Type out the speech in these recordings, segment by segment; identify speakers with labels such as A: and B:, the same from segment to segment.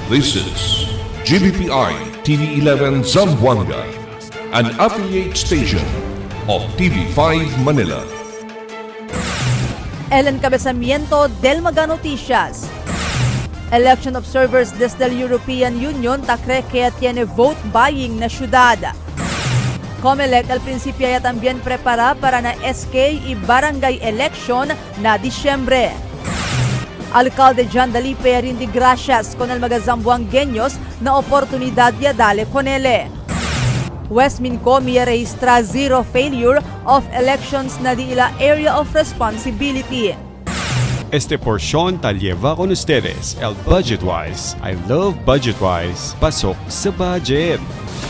A: This is GBPI TV11 Zamboanga, an affiliate station of TV5 Manila.
B: El encabezamiento del Maga Noticias. Election observers desde el European Union cree que tiene vote buying na ciudad. Comelec al principio ya también prepara para na SK y barangay election na Disyembre. Alcalde John Dalipe rindi gracias con el mga zamboangueños na oportunidad ya dale con ele. Westmincomi registra zero failure of elections na di ila area of responsibility.
C: Este porción tal lleva con ustedes el Budgetwise. I love Budgetwise. Pasok sa budget.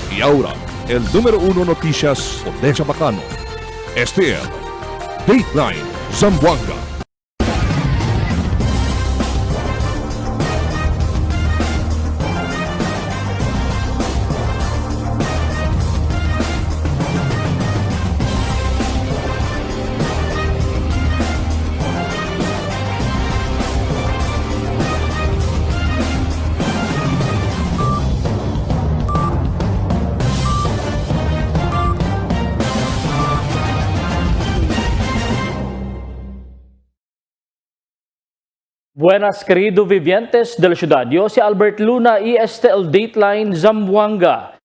A: Y ahora, el número 1 noticias de Chabacano. Este es Dateline Zamboanga.
D: Buenas querido vivientes de la ciudad. Yo si Albert Luna y este el Dateline Zamboanga.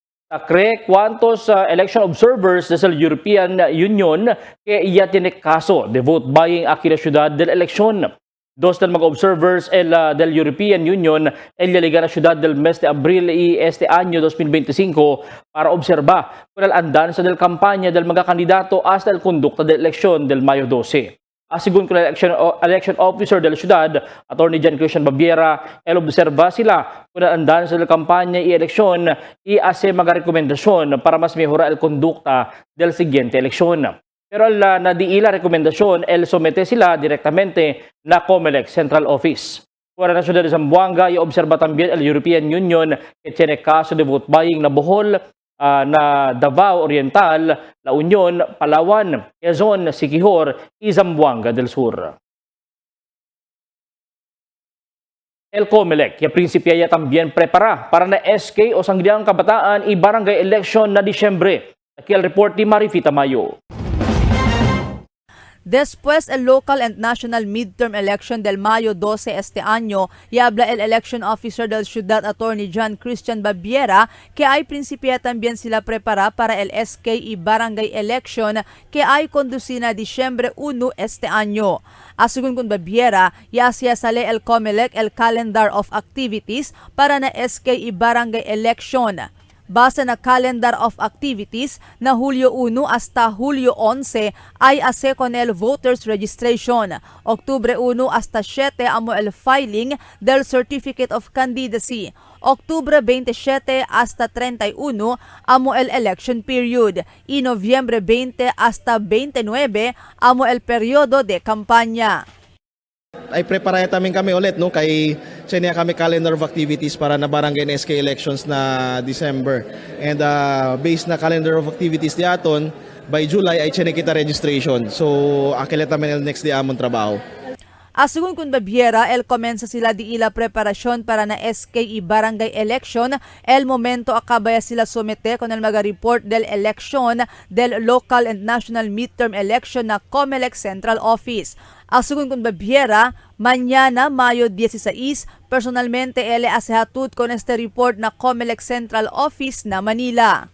D: Cree cuántos election observers desde el European Union que ya tiene caso de vote buying aquí en la ciudad de la elección. Dos del mga observers del European Union llegan a la ciudad del mes de abril y este año 2025 para observar con el andanza del campaña del mga kandidato hasta el conducta de la elección del Mayo 12. Asigun ko na election officer de la ciudad, Attorney John Christian Babiera, observa sila kung andan sa kampanya y eleksyon y hace mga rekomendasyon para mas mejora el conducta del siguiente eleksyon. Pero na di ila rekomendasyon, somete sila directamente na Comelec Central Office. Para na ciudad de Zamboanga, i-observa también el European Union que tiene caso de vote buying na Bohol, na Davao Oriental, La Union, Palawan, Quezon, Siquijor y Zamboanga del Sur. El Comelec, ya prinsipya ya también prepara para na SK o Sangguniang Kabataan y barangay election na Disyembre. Aquí el report ni Marifita Mayo.
B: Después el local and national midterm election del Mayo 12 este año, y habla el election officer del ciudad, Attorney John Christian Babiera, que hay principia también sila prepara para el SK y barangay election que hay conducina Disyembre 1 este año. Asugun con Babiera, ya siya sale el Comelec el calendar of activities para na SK y barangay election. Base na calendar of activities na Hulyo 1 hasta Hulyo 11 ay ase con el voters registration. Oktubre 1 hasta 7 amo el filing del certificate of candidacy. Oktubre 27 hasta 31 amo el election period. Y Nobyembre 20 hasta 29 amo el periodo de campaña.
E: Ay preparaya tamin kami ulit no kay seniya kami calendar of activities para na barangay and SK elections na December. And based na calendar of activities di aton by July ay chene kita registration. So akila tamin el next di amon trabaho.
B: Asugun kun Babiera, el komensa sila di ila preparasyon para na SK y barangay election. El momento akabaya sila somete con el mga report del election del local and national midterm election na Comelec Central Office. Asugun kun Babiera, mañana Mayo 16, personalmente ele asehatut con este report na Comelec Central Office na Manila.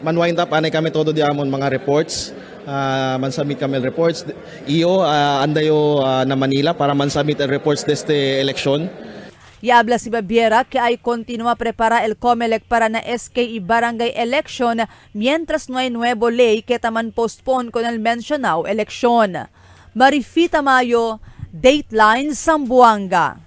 E: Man-wind up anay kami todo di amon mga reports. Man-submit kami reports. Iyo andayo na Manila para man-submit el reports deste election.
B: Y habla si Babiera que hay continúa prepara el Comelec para na SK y barangay election mientras no hay nuevo ley que taman postpone con el mencionado election. Marifita Mayo, Dateline Zamboanga.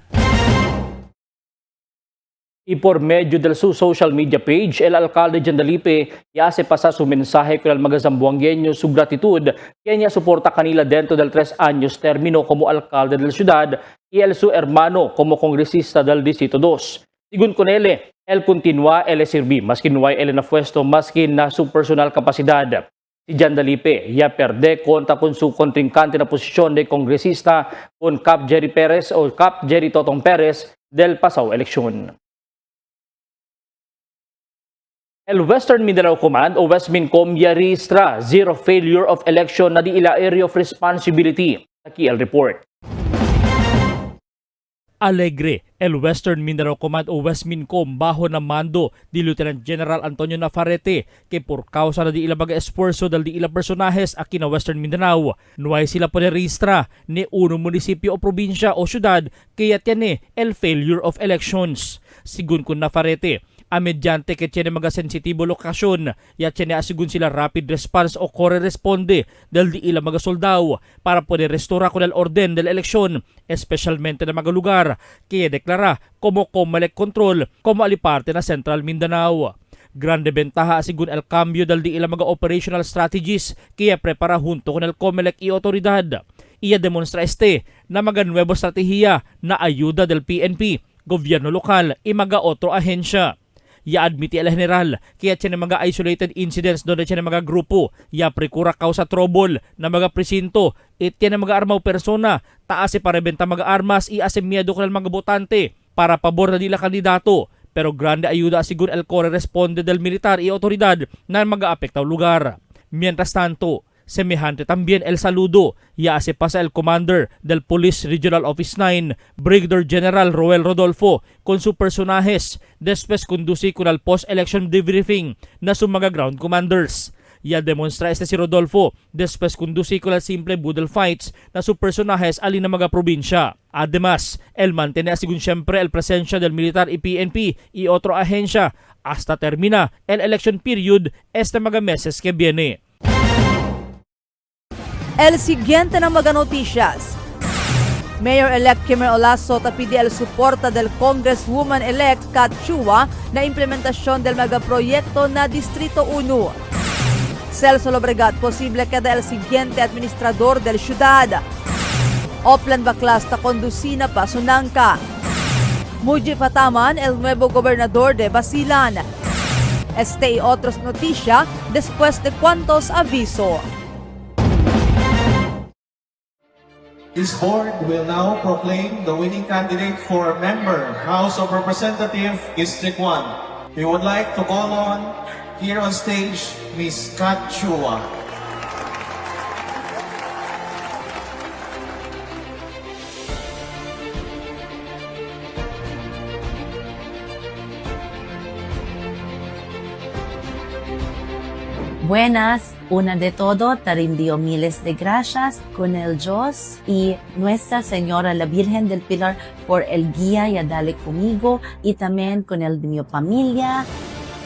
D: Y por medio de su social media page, el alcalde John Dalipe ya hace pasar su mensaje con el mga zamboangueños su gratitud que niya soporta kanila dentro del 3 años término como alcalde de la ciudad y el su hermano como congresista del Distrito 2. Sigun con él continúa el servir, maski no hay el na puesto, maski na su personal capacidad. Si John Dalipe ya perde contra con su contrincante na posisyon de kongresista con Cap Jerry Perez o Cap Jerry Totong Perez del pasaw eleksyon. El Western Mindanao Command o Westmincom yaristra zero failure of election na di ila area of responsibility. Aki el report.
F: Alegre, el Western Mindanao Command o Westmincom bajo na mando di Lieutenant General Antonio Navarrete que por causa na di ila baga esfuerzo dal di ila personajes aki na Western Mindanao. Nuay sila po registra ni uno munisipyo o probinsya o syudad kaya tiyan el failure of elections. Sigun kun Navarrete, mediante que tiene mga sensitibo lokasyon, ya tiene asigun sila rapid response o kore-responde dal di ila mga soldado para poder restora con el orden del eleksyon, especialmente na mga lugar, kaya deklara como Comelec control, como aliparte na Central Mindanao. Grande bentaha asigun el cambio dal di ila mga operational strategies, kaya prepara junto con el Comelec y otoridad. Iya demonstra na mga nuevo strategiya na ayuda del PNP, gobyerno lokal, y mga otro ahensya. Ya admiti el general kaya tiyan mga isolated incidents doon tiyan mga grupo ya prekura causa trouble na mga presinto it tiyan mga armaw persona taas para benta mga armas i asemiedo kanal mga botante para pabor na dila kandidato pero grande ayuda asigun el core responde del militar y otoridad na mga apektaw lugar. Mientras tanto, semejante también el saludo ya se pasa el commander del Police Regional Office 9, Brigadier General Roel Rodolfo, con sus personajes después conduci con el post-election debriefing na su mga ground commanders. Ya demonstra si Rodolfo después conduci con el simple budel fights na su personajes alin na mga probinsya. Además, el mantiene asigun siempre el presencia del militar y PNP y otro ahensya hasta termina el election period este mga meses que viene.
B: El siguiente na mga noticias. Mayor-elect Kimer Olaso tapidi el suporta del Congresswoman-elect Kat Chua na implementasyon del megaproyekto na Distrito 1. Celso Lobregat posible queda el siguiente administrador del ciudad. Oplan Baclas ta conducina pa Sunangka. Muji Pataman el nuevo gobernador de Basilan. Este y otros noticia después de cuantos aviso.
E: This board will now proclaim the winning candidate for member, House of Representatives, District 1. We would like to call on, here on stage, Ms. Kat Chua.
G: Buenas, una de todo, te rindió miles de gracias con el Dios y Nuestra Señora la Virgen del Pilar por el guía y a darle conmigo y también con el de mi familia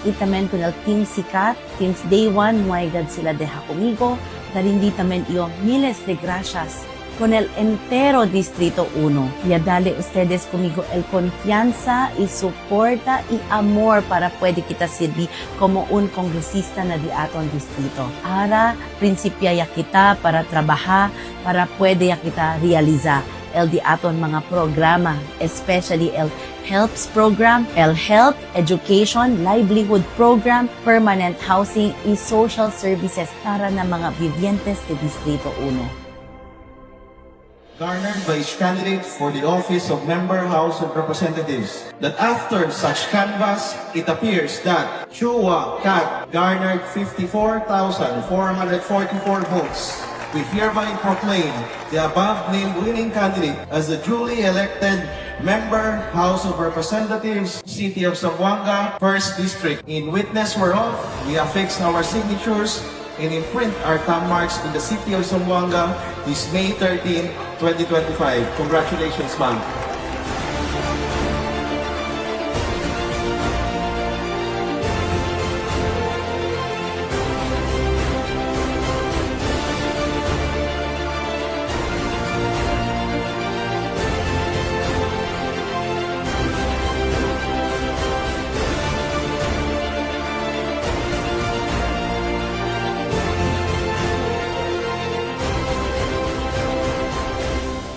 G: y también con el Team Sikat. Since day one, no hay sila deja conmigo. Te rindí también yo miles de gracias con el entero Distrito 1 y a darle ustedes conmigo el confianza y soporta y amor para puede kita servir como un congresista na di aton distrito. Ara, prinsipya ya kita para trabajar, para puede ya kita realizar el di aton mga programa, especially el HELPS program, el Health, Education, Livelihood program, Permanent Housing y Social Services para na mga vivientes de Distrito 1.
E: Garnered by each candidate for the office of Member House of Representatives. That after such canvass, it appears that Chua Kat garnered 54,444 votes. We hereby proclaim the above-named winning candidate as the duly elected Member House of Representatives, City of Zamboanga, 1st District. In witness whereof, we affix our signatures and imprint our thumb marks in the City of Zamboanga this May 13, 2025. Congratulations, ma'am.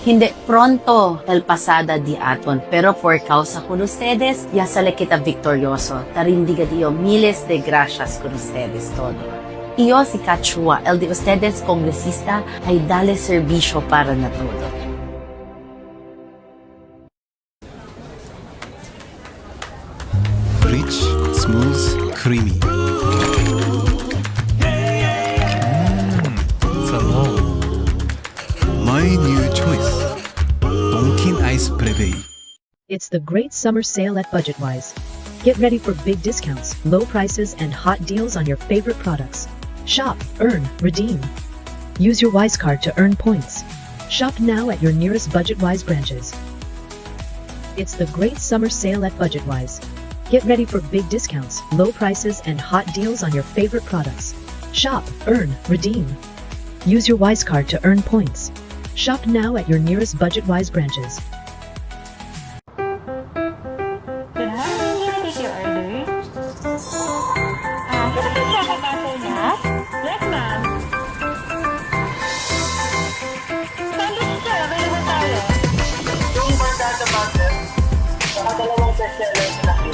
G: Hindi pronto el pasada di aton, pero por causa con ustedes, ya sale kita victorioso. Tarindiga dio miles de gracias con ustedes todo. Y yo si Kat Chua, el de ustedes congresista, ay dale servicio para na todo.
H: Rich, smooth, creamy. My new choice. Tonkin Ice Prevei.
I: It's the great summer sale at Budgetwise. Get ready for big discounts, low prices, and hot deals on your favorite products. Shop, earn, redeem. Use your Wise card to earn points. Shop now at your nearest Budgetwise branches. It's the great summer sale at Budgetwise. Get ready for big discounts, low prices, and hot deals on your favorite products. Shop, earn, redeem. Use your Wise card to earn points. Shop now at your nearest Budgetwise branches.
J: Good morning, can I take your order? Can I take chocolate niya? Yes, ma'am. Sandwich sir, available tayo. Yung barkada butter, saka dalawang bestseller sa laki.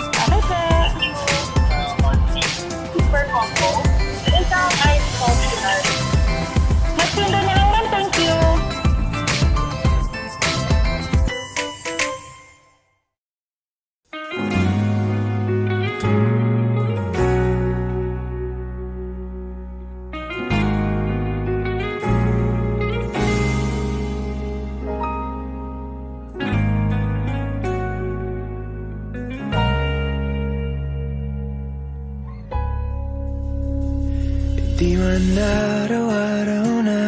J: Okay, sir. Super combo. Isang ice optional. Magtinda na lang, ma'am. Thank you.
K: Di man araw-araw na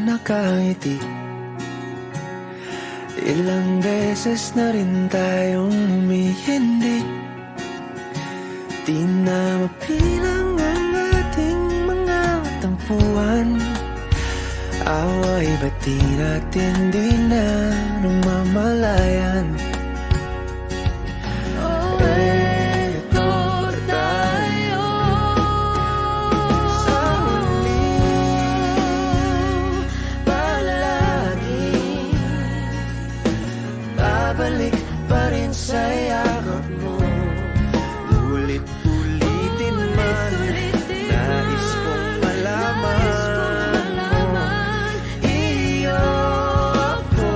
K: nakangiti. Ilang beses na rin tayong humihindi. Di na mapilang ang ating mga tampuan. Away ba't di natin di na namamalayan? Babalik pa rin sa yakap mo. Ulit-ulitin man, nais kong malaman mo. Iyo ako.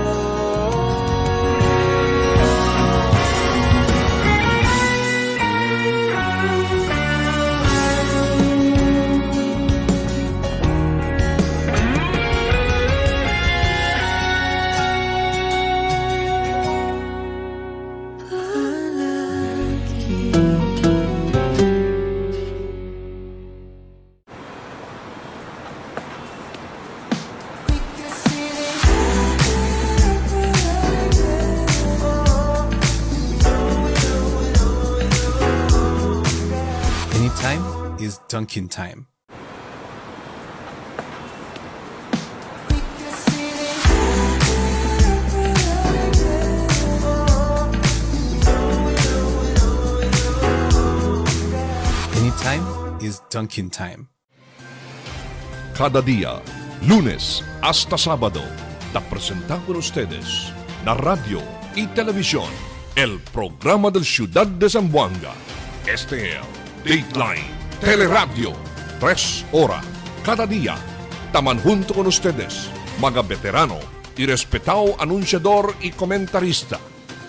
H: Anytime is Dunkin' time. Anytime is Dunkin' time.
A: Cada día, lunes hasta sábado, te presentamos con ustedes la radio y televisión, el programa del Ciudad de Zamboanga. Este es Dateline Teleradio, 3 horas cada día. Taman junto con ustedes, mga veterano y respetado anunciador y comentarista,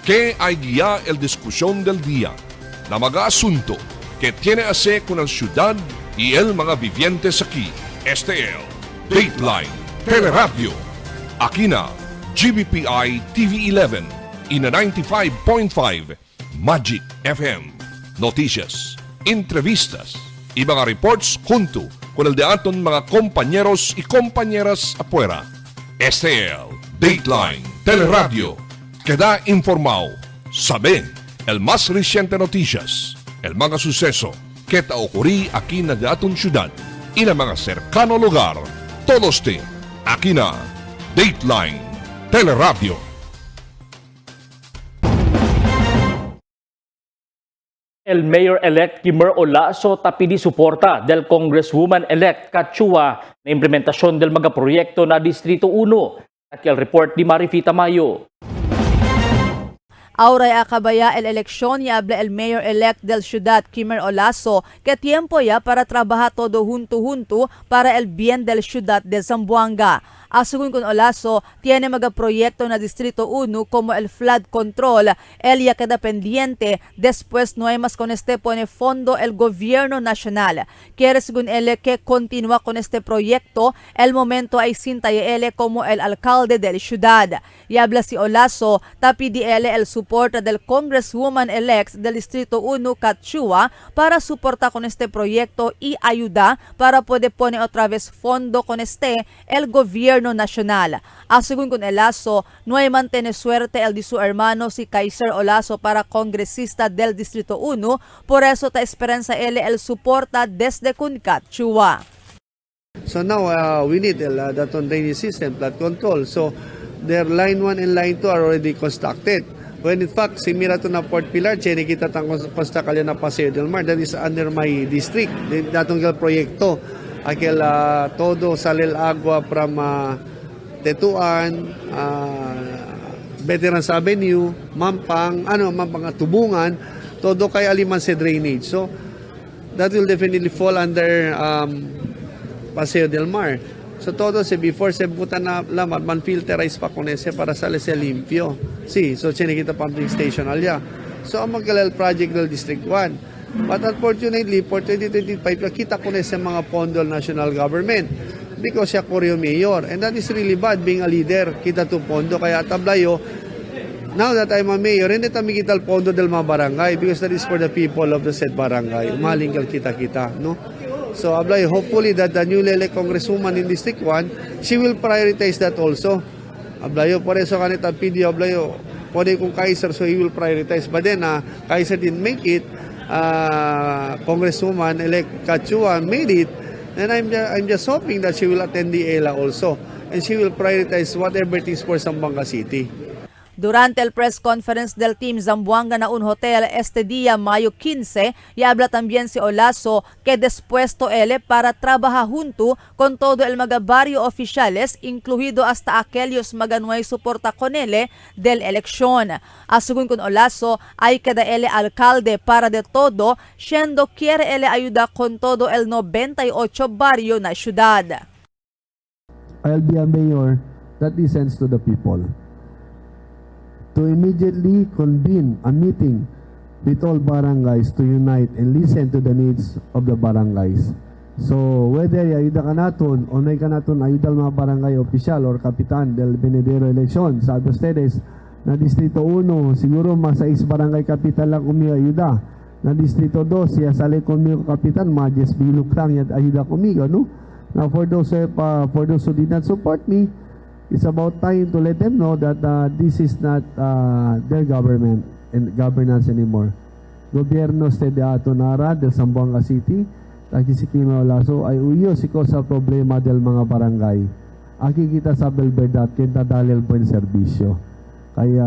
A: que hay guía el discusión del día, na mga asunto que tiene a hacer con la ciudad y el mga vivientes aquí. Este es Dateline Teleradio. Aquí na GBPI TV11 y na 95.5 Magic FM. Noticias, entrevistas y mga reports junto con el de aton mga compañeros y compañeras afuera. Este es Dateline Teleradio. Queda informado, sabe el más reciente noticias, el mga suceso que te ocurrí aquí na de aton ciudad y na mga cercano lugar. Todos te aquí na Dateline Teleradio.
D: El Mayor-elect Kimer Olaso tapidi suporta del Congresswoman-elect Kachua na implementasyon del mga proyekto na Distrito 1. At el report ni Marifita Mayo.
B: Ahora acabaya el elección y habla el mayor-elect del ciudad, Kimmer Olaso, que tiempo ya para trabajar todo junto para el bien del ciudad de Zamboanga. Asugun con Olaso, tiene magaproyekto na Distrito 1 como el flood control. Él ya queda pendiente, después no hay más con este pone fondo el gobierno nacional. Quiere según él que continúa con este proyecto, el momento ay sinta y él como el alcalde del ciudad. Y habla si Olaso, tapi di él el soporte del congresswoman-elect del Distrito 1, Kat Chua, para soportar con este proyecto y ayuda para poder poner otra vez fondo con este el gobierno nacional. Según con Olaso, no hay mantene suerte el de su hermano si Kaiser Olaso para congresista del Distrito 1, por eso ta esperanza él el soporta desde con Kat Chua.
L: So now we need that on drainage system, flood control. So their line 1 and line 2 are already constructed. When in fact, si Mirato na Port Pilar, chene kita tang construct na Paseo del Mar, that is under my district. Datong proyekto. Aquel todo salil agua from Tetuan, Veterans Avenue, Mampang Tubungan, todo kay Alimanse drainage. So that will definitely fall under Paseo del Mar. So todo before se buta na lamat man filterize pa kunese para sa limpio. So chinikita pumping station alya. So ang magkalal project del District 1. But unfortunately, for 2025, nakita ko na sa mga pondo ng national government because siya Koryo mayor. And that is really bad being a leader. Kita to pondo. Kaya tablayo, now that I'm a mayor, hindi kami kita pondo del mga barangay because that is for the people of the said barangay. Umaling kita, no? So, ablayo, hopefully that the newly elected congresswoman in District 1, she will prioritize that also. Ablayo, por eso kanita PDO, ablayo, pwede kung Kaiser, so he will prioritize. But then, Kaiser didn't make it. Congresswoman-elect Kat Chua made it, and I'm just hoping that she will attend the ELA also, and she will prioritize whatever it is for Zamboanga City.
B: Durante el press conference del Team Zamboanga na un hotel este día, Mayo 15, y habla también si Olaso que dispuesto él para trabajar junto con todo el mga barrio oficiales, incluido hasta aquellos maganuay soporta con él del elección. Según con Olaso, ay queda él alcalde para de todo, siendo quiere él ayuda con todo el 98 barrio na ciudad.
L: I'll be a mayor that listens to the people. To immediately convene a meeting with all barangays to unite and listen to the needs of the barangays. So whether ayuda ka naton o nay ka naton ayuda mga barangay official or kapitan del Benedero election, sabi ustedes na Distrito 1 siguro mga 6 barangay kapitan lang kumiyo ayuda. Na Distrito 2 siya sali kumiyo kapitan mga 10 bilog lang yan ayuda kumiyo, no? Now for those who did not support me, it's about time to let them know that this is not their government and governance anymore. Gobyerno stediato nara del Zamboanga City, taki si Kimmer Olaso ay uyo siko sa problema del mga barangay. Aki kita sa belberdat kita dalil po yung serbisyo. Kaya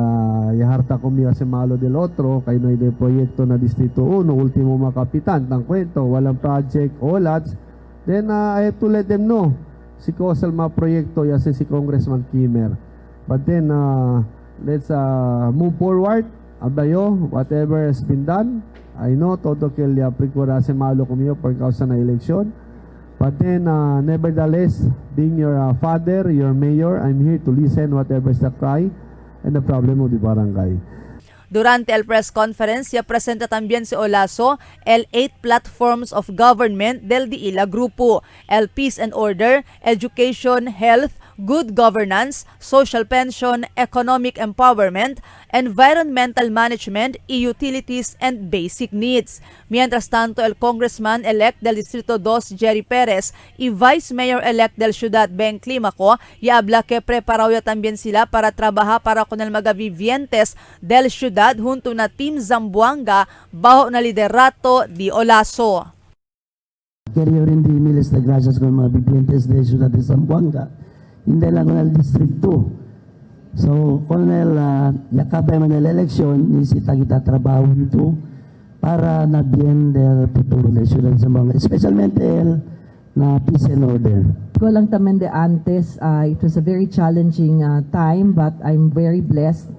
L: yaharta kumiya si Malo del Otro, kay no ide proyekto na Distrito 1, ultimo mga kapitan, tang kwento, walang project, olats, then I have to let them know. Si Kosal mga proyekto yasi si Congressman Kimmer. But then, let's move forward. Abayo, whatever has been done, I know, todo kaya prikura si Malo kumiyo per kausa na eleksyon. But then, nevertheless, being your father, your mayor, I'm here to listen whatever is the cry and the problem of the barangay.
B: Durante el press conference, ya presenta también si Olaso el 8 platforms of government del Diila Grupo, el Peace and Order, Education, Health, Good Governance, Social Pension, Economic Empowerment, Environmental Management, e-Utilities, and Basic Needs. Mientras tanto, el Congressman-elect del Distrito 2, Jerry Perez, y Vice Mayor-elect del Ciudad, Ben Climaco, y habla que preparaw ya también sila para trabajar para con el mga vivientes del ciudad junto na Team Zamboanga bajo na liderato di Olaso.
M: Quería rendir miles de gracias con los vivientes de Ciudad de Zamboanga. Hindi lang con el distrito. So, con el yakabay man el eleksyon, nisita kita trabaho ito para na bien del futuro de Ciudad de Zamboanga, especialmente el na peace and order.
N: Ko lang tamen de antes, it was a very challenging time, but I'm very blessed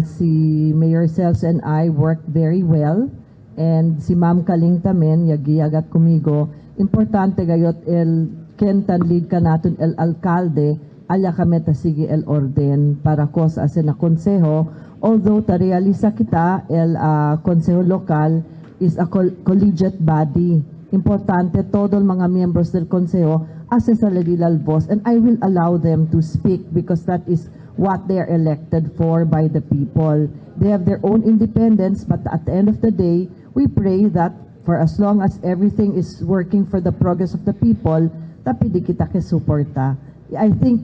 N: Si Mayor Celso and I worked very well. And si Ma'am Kaling tamen, yagiyagat kumigo, importante gayot el kentan lead ka natin el alcalde, alya kami tasigi el orden para kos asin na konseho, although ta-realiza kita el konseho lokal is a collegiate body. Importante todo mga miyembros del konseho ase sa ladilal voz, and I will allow them to speak because that is what they are elected for by the people. They have their own independence, but at the end of the day, we pray that for as long as everything is working for the progress of the people, tapidi kita kesuporta. I think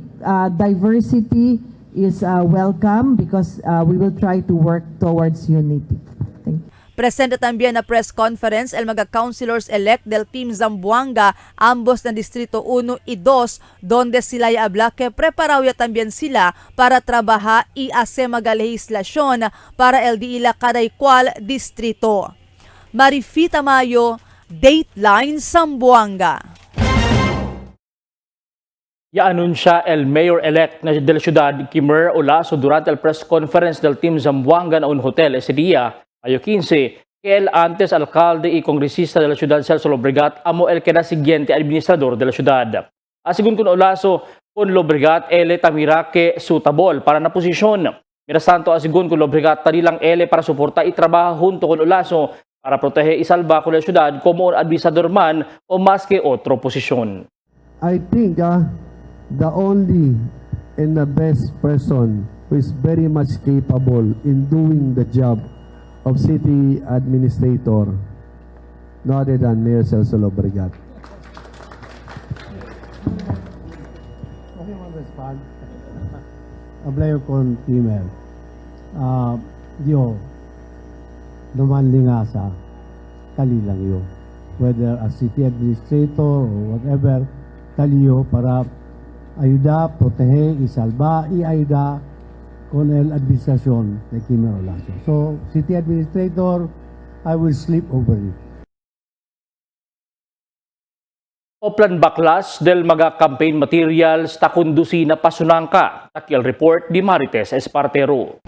N: diversity is welcome because we will try to work towards unity. Thank you.
B: Presente también na press conference el mga councilors-elect del Team Zamboanga, ambos na Distrito 1 y 2, donde sila habla que preparado ya también sila para trabajar y hacer mga legislasyon para el de ila cada cual distrito. Marifita Mayo, Dateline Zamboanga.
D: Ya-anuncia el mayor-elect de la ciudad, Kimer Olaso, durante el press conference del Team Zamboanga en un hotel ese día, Mayo 15, que el antes alcalde y congresista de la ciudad, Celso Lobregat, amo el que era siguiente administrador de la ciudad. Asigun con Olaso, con Lobregat, ele tamira que sutabol para na posisyon. Mientras tanto, asigun con Lobregat, tanilang ele para suporta y trabaja junto con Olaso para proteger y salvar con la ciudad como un administrador man o más que otro posisyon.
L: I think the only and the best person who is very much capable in doing the job of city administrator, no other than Mayor Celso Lobregat.
O: Okay, mo respond. Ablayo kon Timer. Yo, lumanlinga sa kalilang yo. Whether a city administrator or whatever, kaliyo para ayuda, proteger, isalba, i-ayuda con el administrasyon de Kimer Olaso. So, city administrator, I will sleep over it.
D: Oplan baklas del mga campaign materials ta kondusina pasunangka. Takil report di Marites Espartero.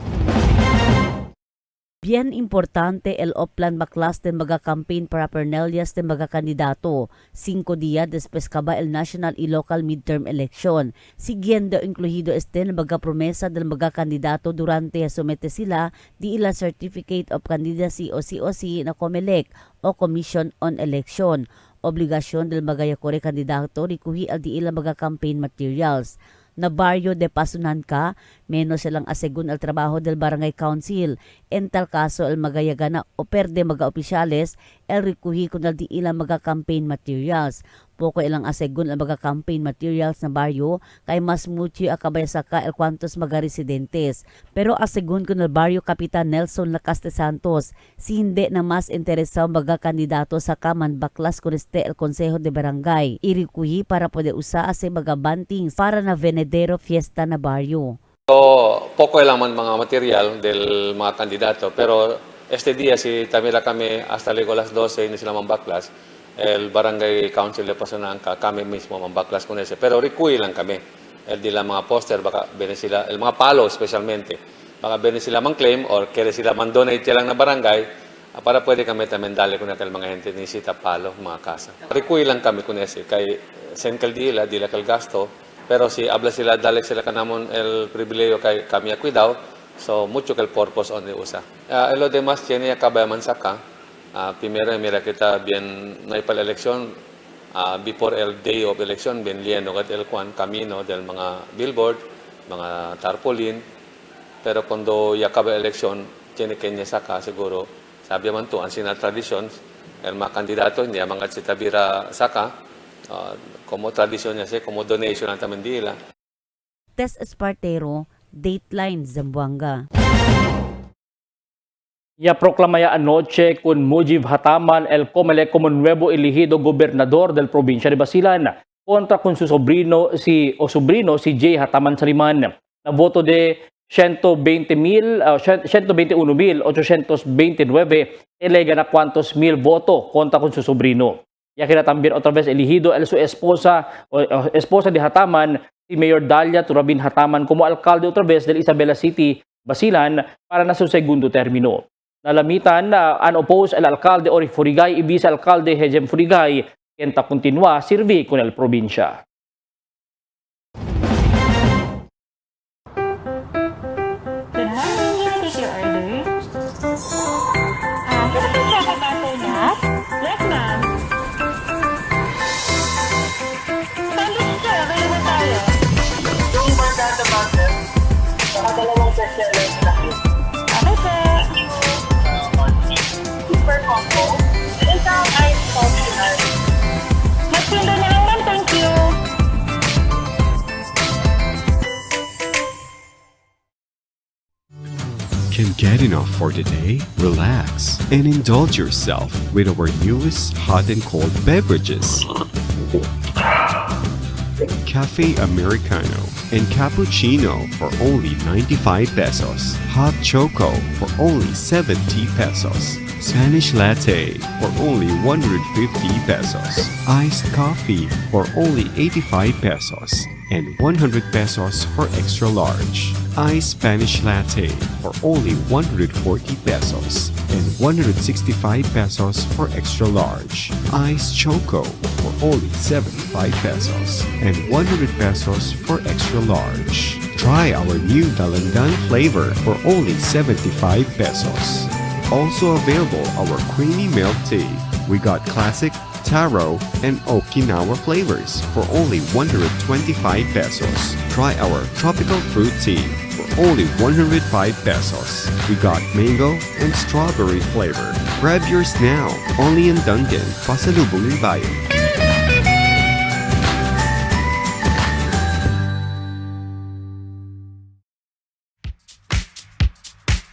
G: Bien importante el oplan baklas de mga campaign paraphernalias de mga kandidato. 5 días después kaba el national y local midterm election. Siguiendo incluido este ng mga promesa del mga kandidato durante somete sila di ila Certificate of Candidacy o COC na COMELEC o Commission on Election. Obligasyon del mga yakore kandidato rikuhi al di ila mga campaign materials. Na baryo de Pasunanca, menos silang asegun al trabaho del barangay council. En tal caso, el magayagana o perde mga opisyales, el rikuhi kunal di ilang mga campaign materials. Poko ilang asegun al mga campaign materials na baryo, kay mas mucho akabay saka el kwantos mga residentes. Pero asegun kunal baryo Kapitan Nelson Lacaste Santos, si hindi na mas interesaw mga kandidato sa kaman baklas kuneste el Consejo de Barangay. Irikuhi para pwede usa ase mga bantings para na Venedero Fiesta na baryo.
P: So, poco lang man mga material del mga kandidato, pero este día si tamira kami hasta luego las 12 hindi sila mambaklas, el barangay council de Pasunanca, kami mismo mambaklas con ese, pero rikuy lang kami. El di lang mga poster, baka bene sila, el mga palo especialmente, baka bene sila mang-claim or kere sila man-donate lang na barangay, para pwede kami también dale con aquel mga gente nisita palo, mga kasa. Rikuy lang kami con ese, kay Senkal di la kal gasto, pero si habla sila, dale sila kanamon el privilegio kay kami akuidaw, so mucho que el purpose on the usa. En lo demás, tiene akabayaman saka. Primero, mira kita bien naipal-eleksyon, before el day of election, bien lieno kat el kwan, camino del mga billboard, mga tarpaulin. Pero kundo yakaba eleksyon, tiene kanya saka siguro, sabi man to, ang sinal traditions, el mga kandidato, hindi mga sitabira saka, como tradisyon niya siya, como donation ang tamindila.
G: Tess Espartero, Dateline Zamboanga.
D: Ya proklamaya anoche con Mujib Hataman el Comelec como nuevo elegido gobernador del provincia de Basilan contra con su sobrino si Jay Hataman Saliman. Na voto de 121,829 elega na cuantos mil voto contra con su sobrino. Ya que también otra vez elegido su esposa de Hataman, si Mayor Dalia Turabin Hataman como alcalde otra vez del Isabela City Basilan para na sa segundo termino. Nalamitan na unopposed el alcalde Ori Furigay y vice-alcalde Hejem Furigay kenta continua sirvi con el probinsya.
J: Can I take your order? Can I check about that? Yes, ma'am. Sandwich sir, available tayo. Yung barkada butter, saka dalawang bestseller na cake. Okay, sir. Super combo. Isang ice coffee nut. Magpinda na lang, ma'am. Thank you.
C: Can't get enough for the day? Relax and indulge yourself with our newest hot and cold beverages. Cafe Americano and Cappuccino for only 95 pesos. Hot Choco for only 70 pesos. Spanish Latte for only 150 pesos. Iced Coffee for only 85 pesos. And 100 pesos for extra large. Iced Spanish Latte for only 140 pesos. And 165 pesos for extra large. Iced Choco for only 75 pesos. And 100 pesos for extra large. Try our new Dalandan flavor for only 75 pesos. Also available our creamy milk tea. We got classic, taro, and Okinawa flavors for only 125 pesos. Try our tropical fruit tea for only 105 pesos. We got mango and strawberry flavor. Grab yours now, only in Dunkin', Pasalubong Bayan.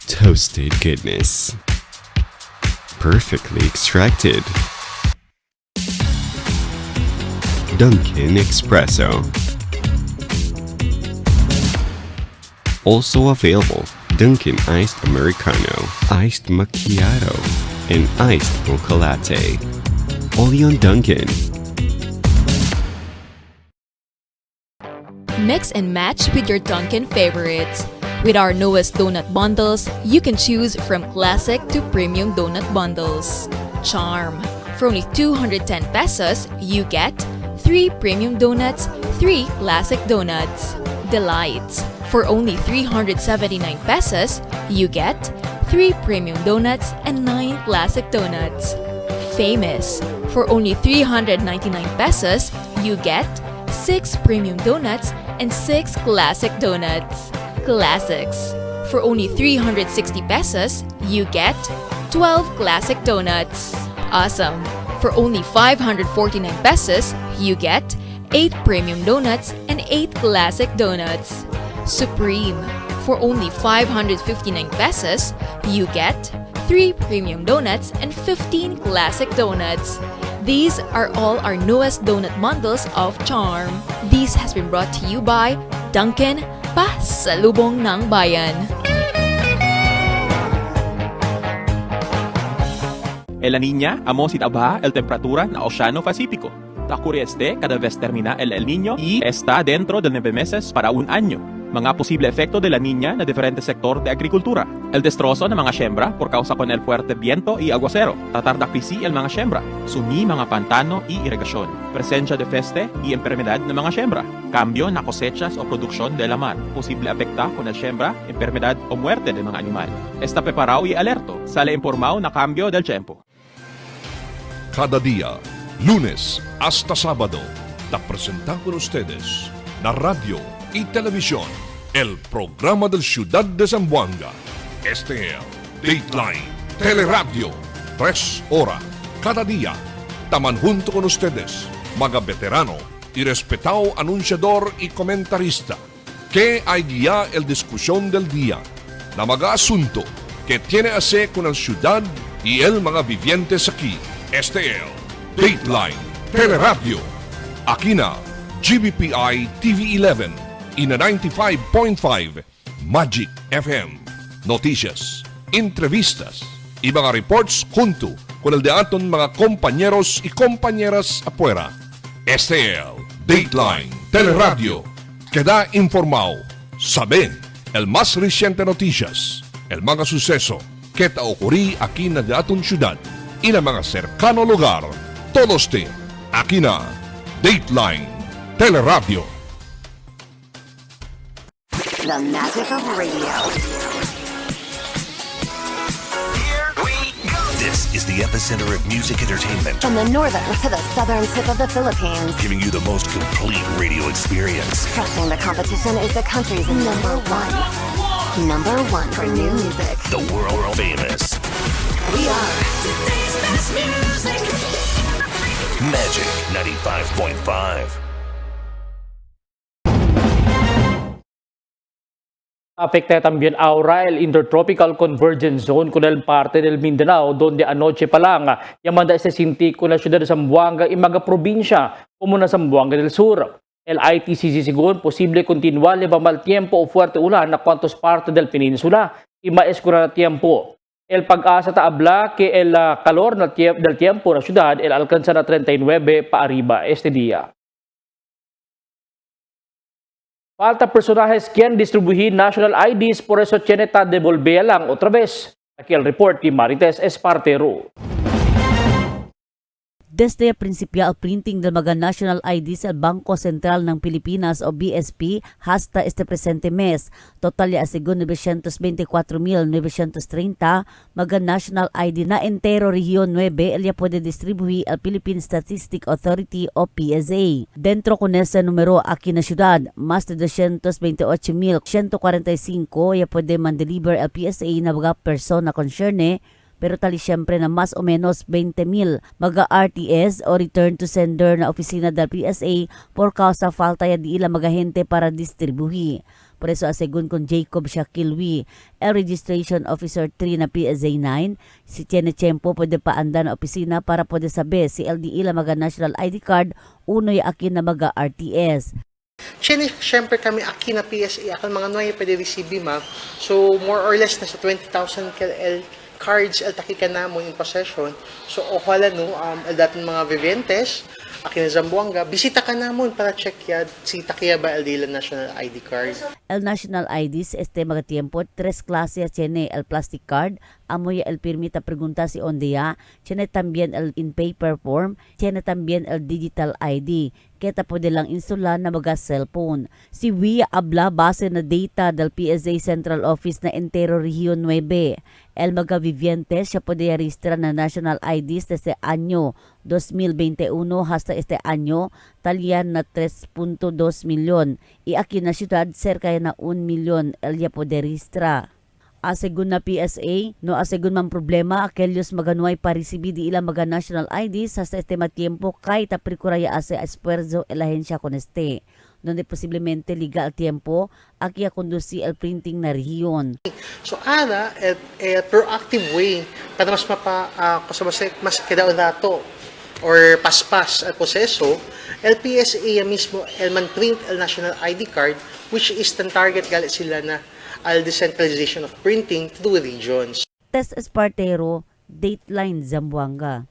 C: Toasted goodness. Perfectly extracted. Dunkin' Espresso. Also available, Dunkin' Iced Americano, Iced Macchiato, and Iced Mocha Latte. Only on Dunkin'.
Q: Mix and match with your Dunkin' favorites. With our newest donut bundles, you can choose from classic to premium donut bundles. Charm. For only 210 pesos, you get 3 premium donuts, 3 classic donuts. Delights. For only 379 pesos, you get 3 premium donuts and 9 classic donuts. Famous. For only 399 pesos, you get 6 premium donuts and 6 classic donuts. Classics. For only 360 pesos, you get 12 classic donuts. Awesome. For only 549 pesos, you get 8 premium donuts and 8 classic donuts. Supreme. For only 559 pesos, you get 3 premium donuts and 15 classic donuts. These are all our newest donut bundles of Charm. This has been brought to you by Dunkin', Pasalubong ng Bayan.
R: El La Niña, amo si tabaja el temperatura na Oceano Pacífico. Ocurre cada vez termina el Niño y está dentro de 9 meses para un año. Mga posible efecto de La Niña na diferente sektor de agrikultura. El destrozo ng mga siembra por causa con el fuerte viento y aguacero. Tatardakpisi el mga siembra. Sumi mga pantano y irigasyon. Presensya de peste y enfermedad ng mga siembra. Cambio na cosechas o produksyon de la mar. Posible afecta con el siembra, enfermedad o muerte de mga animal. Está preparado y alerto. Sale informado na cambio del tiempo.
A: Cada día, lunes hasta sábado, te presentamos con ustedes la radio y televisión, el programa del Ciudad de Zamboanga. Este es Dateline Teleradio, 3 horas cada día. Taman junto con ustedes, mga veterano y respetado anunciador y comentarista, que hay guía el discusión del día, na mga asunto que tiene a hacer con el ciudad y el mga vivientes aquí. Este es Dateline Teleradio. Aquí na GBPI TV 11 y na 95.5 Magic FM. Noticias, entrevistas y mga reports junto con el de aton mga compañeros y compañeras afuera. Este es Dateline Teleradio. Queda informado, sabe el más reciente noticias, el mga suceso que te ocurrí aquí na datong syudad y na mga cercano lugar, todos aquí na Dateline Teleradio.
S: The magic of radio.
T: This is the epicenter of music entertainment.
S: From the northern to the southern tip of the Philippines.
T: Giving you the most complete radio experience.
S: Crushing the competition is the country's number one. Number one for new music.
T: The world famous.
S: We are today's best music.
T: Magic 95.5.
D: Afecta también ahora el Intertropical Convergence Zone con el parte del Mindanao, donde anoche pa lang llamada se sinti con la ciudad de Zamboanga y mga probinsya como na Zamboanga del Sur. El ITCC según posible continuar el mal tiempo o fuerte ulan a cuantos partes del peninsula y maescura na tiempo. El pag-asa taabla que el calor del tiempo na ciudad el alcanza na 39 pa arriba este día. Falta personajes quien distribuir national IDs, por eso tiene que devolver lang otra vez. Aquí el report de Marites Espartero.
U: Desde prinsipya al printing del mga national ID sa Bangko Sentral ng Pilipinas o BSP hasta este presente mes. Total ya asigun 924,930 mga national ID na entero Region 9 elya puede distribuir al Philippine Statistic Authority o PSA. Dentro con ese numero aquí na syudad, mas de 228,145 ya puede mandeliver al PSA na mga persona concerne. Pero tali siyempre na mas o menos 20,000 mga RTS o return to sender na opisina del PSA por causa falta ya di ila mga gente para distribuhi. Por eso asegun con Jacob Shakilwi, el registration officer 3 na PSA 9, si tiene tiempo pwede paanda na opisina para pwede sabi si LDE la mga national ID card unoy akin na mga RTS.
V: Siyempre kami aki na PSA akan mga noy pwede receive ma. So more or less nasa 20,000 KL cards el takika namon in possession. So ohala no el dating mga viventes akin na Zamboanga bisita ka namon para check yad si takiya ba el dila national ID card.
U: El national IDs este mga tiempo tres clases tiene el plastic card, amoy el permita pregunta si onde tiene también el in paper form, tiene también el digital ID. Kita pwede lang instalar na mga cellphone. Si Wia abla base na data del PSA Central Office na entero Region 9. El mga vivientes siya pwede registra na national IDs desde año 2021 hasta este año talian na 3.2 milyon. Y aquí na syudad cerca na 1 milyon el ya pwede registra. Asegun na PSA, no asegun man problema aquellos maganuay parisibi di ilang mga national IDs hasta este tiempo kay taprikuraya ase esfuerzo el ahensya con este. Donde posiblemente liga al tiempo, aquí a conduci el printing na rehiyon.
V: So ana, proactive way para mas mas kadaon dato or paspas al proseso, el PSA mismo el man print el national ID card which is the target galit sila na al decentralization of printing through regions.
U: Test Espartero, Dateline Zamboanga.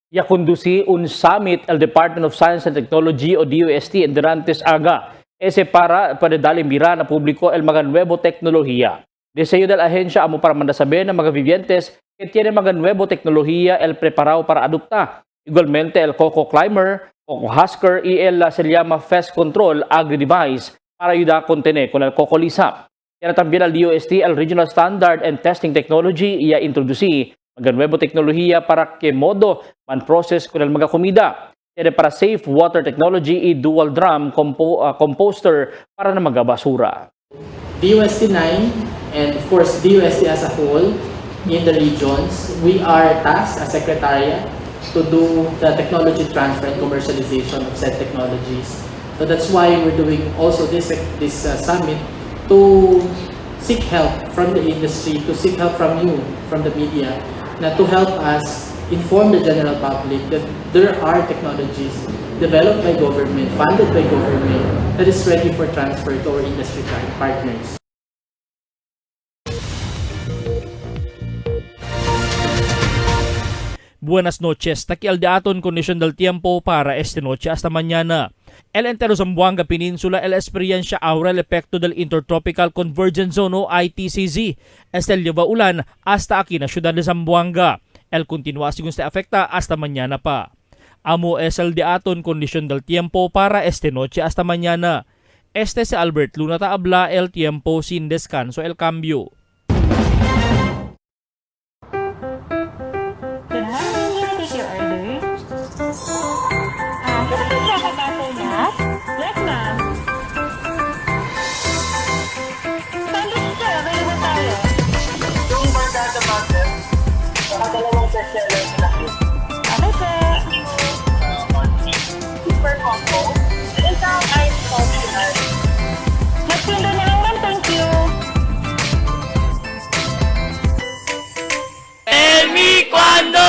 D: Ya conduci un summit al Department of Science and Technology o DOST en Durantes Aga. Ese para darle mira na publiko el mga nuevo teknolohiya. Deseo del ahensya amo para mandasabi ng mga vivientes que tiene mga nuevo teknolohiya el preparado para adopta. Igualmente el Coco Climber, Coco Husker y el se llama Pest Control Agri-Device para ayudar a contener con el Coco Lisa. Tiene también al DOST el Regional Standard and Testing Technology y a introducí mga nuevo teknolohiya para que modo man-process con el mga comida. Tiene para safe water technology y dual drum composter para na mga basura.
W: DOST 9 and of course DOST as a whole in the regions, we are tasked as Secretariat to do the technology transfer and commercialization of said technologies. So that's why we're doing also this summit to seek help from the industry, to seek help from you, from the media, to help us inform the general public that there are technologies developed by government, funded by government, that is ready for transfer to our industry partners.
F: Buenas noches, takialdaton condition del tiempo para esta noche hasta mañana. El entero Zamboanga Peninsula el experiencia ahora el efecto del Intertropical Convergence Zone o ITCZ. Este lleva ulan hasta aquí na ciudad de Zamboanga. El continúa según se afecta hasta mañana pa. Amo es el de aton condición del tiempo para esta noche hasta mañana. Este si Albert Luna habla el tiempo sin descanso el cambio.
J: Yes, ma'am. Sandwich sir, available tayo. Yung barkada butter, saka dalawang bestseller na cute. Okay po. Super combo. Isang ice coffee ice. Next window na lang ma'am, thank you.
D: Tell me cuando.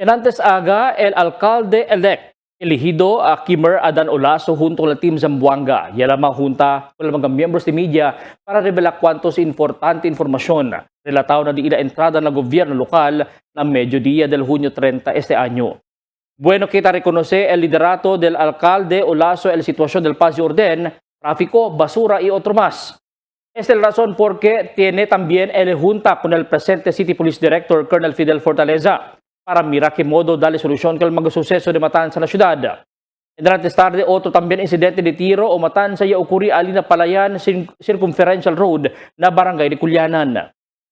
D: En antes aga, el alcalde-elect elegido a Kimmer Adan Olaso junto con el Team Zamboanga. Y a la mga junta con los mga miembros de media para revelar cuantos importante informasyon relatado na di ila entrada ng gobyerno lokal na mediodía del Junio 30 este año. Bueno, kita reconoce el liderato del alcalde Olaso el situación del paz y orden, tráfico, basura y otro más. Esta es la razón porque tiene también el junta con el presente City Police Director, Colonel Fidel Fortaleza, para mirar qué modo darle solución con el mga suceso de matanza en la ciudad. Antes tarde, otro también incidente de tiro o matanza ya ocurrió ali na Palayan Circumferential Road na barangay de Culianan.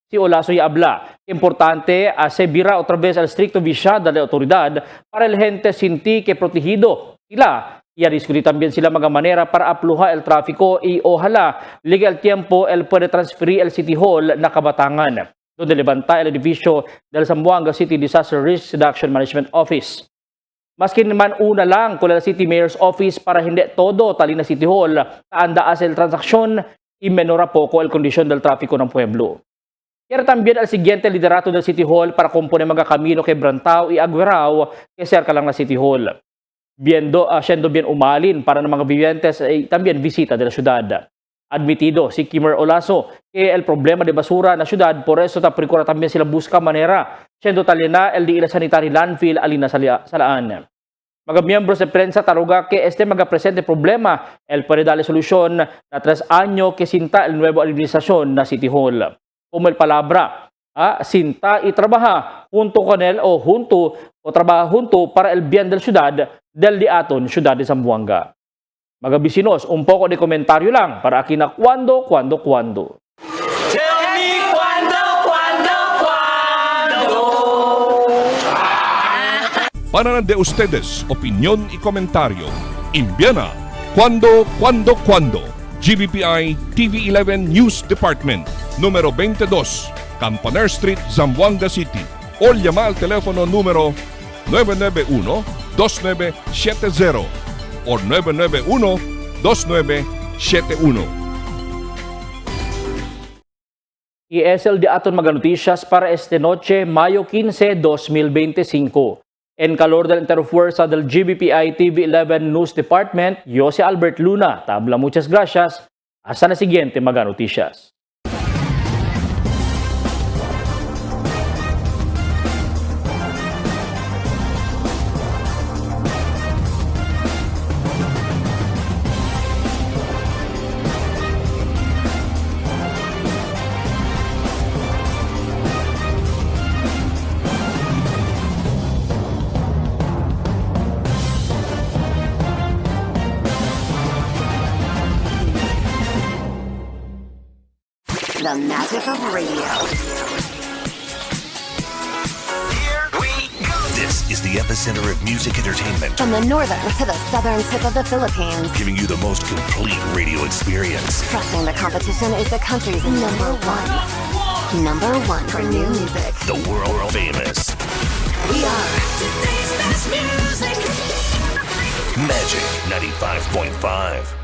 D: Si Olaso ya habla, importante asegura otra vez el estricto vigilada de la autoridad para el gente sentir que protegido sila. Y a discutir también sila mga manera para apluha el tráfico y ojalá ligue el tiempo el puede transferir el City Hall na Kabatangan, donde levanta el edificio del Zamboanga City Disaster Risk Reduction Management Office. Maski naman una lang con el City Mayor's Office para hindi todo tali na City Hall, taanda as el transaksyon y menora poco el kondisyon del tráfico ng pueblo. Quiere también el siguiente liderato del City Hall para componer mga kamino kay Brantao y Aguerao que cerca lang na City Hall. Siendo bien umalin para ng mga vivientes ay también visita de la ciudad. Admitido si Kimmer Olaso que el problema de basura na ciudad, por eso procura también sila busca manera, siendo talina el di ila sanitary landfill alina salaan. Mga miembros de prensa taruga que este mga presente problema, el puede darle solución na 3 años que sinta el nuevo administración na City Hall. Como el palabra, sinta y trabaja junto con él o trabaja junto para el bien del ciudad del diaton ciudad de Zamboanga. Mga bisinos, un poco de komentaryo lang para aquí na cuando.
J: Tell me cuando.
A: Para de ustedes, opinión y comentario. Envíana cuando. GBPI TV11 News Department, número 22, Campaner Street, Zamboanga City. O llama al teléfono número 991-2970 o 991-2971.
D: Y es el de aton mga noticias para esta noche, Mayo 15, 2025. En calor del Interfuerza del GBPI TV11 News Department, yo si Albert Luna. Tabla, muchas gracias. Hasta la siguiente mga noticias.
S: The magic of radio.
T: Here we go. This is the epicenter of music entertainment.
S: From the northern to the southern tip of the Philippines.
T: Giving you the most complete radio experience.
S: Crushing the competition is the country's number one. Number one for new music.
T: The world famous.
S: We are today's best music.
T: Magic 95.5.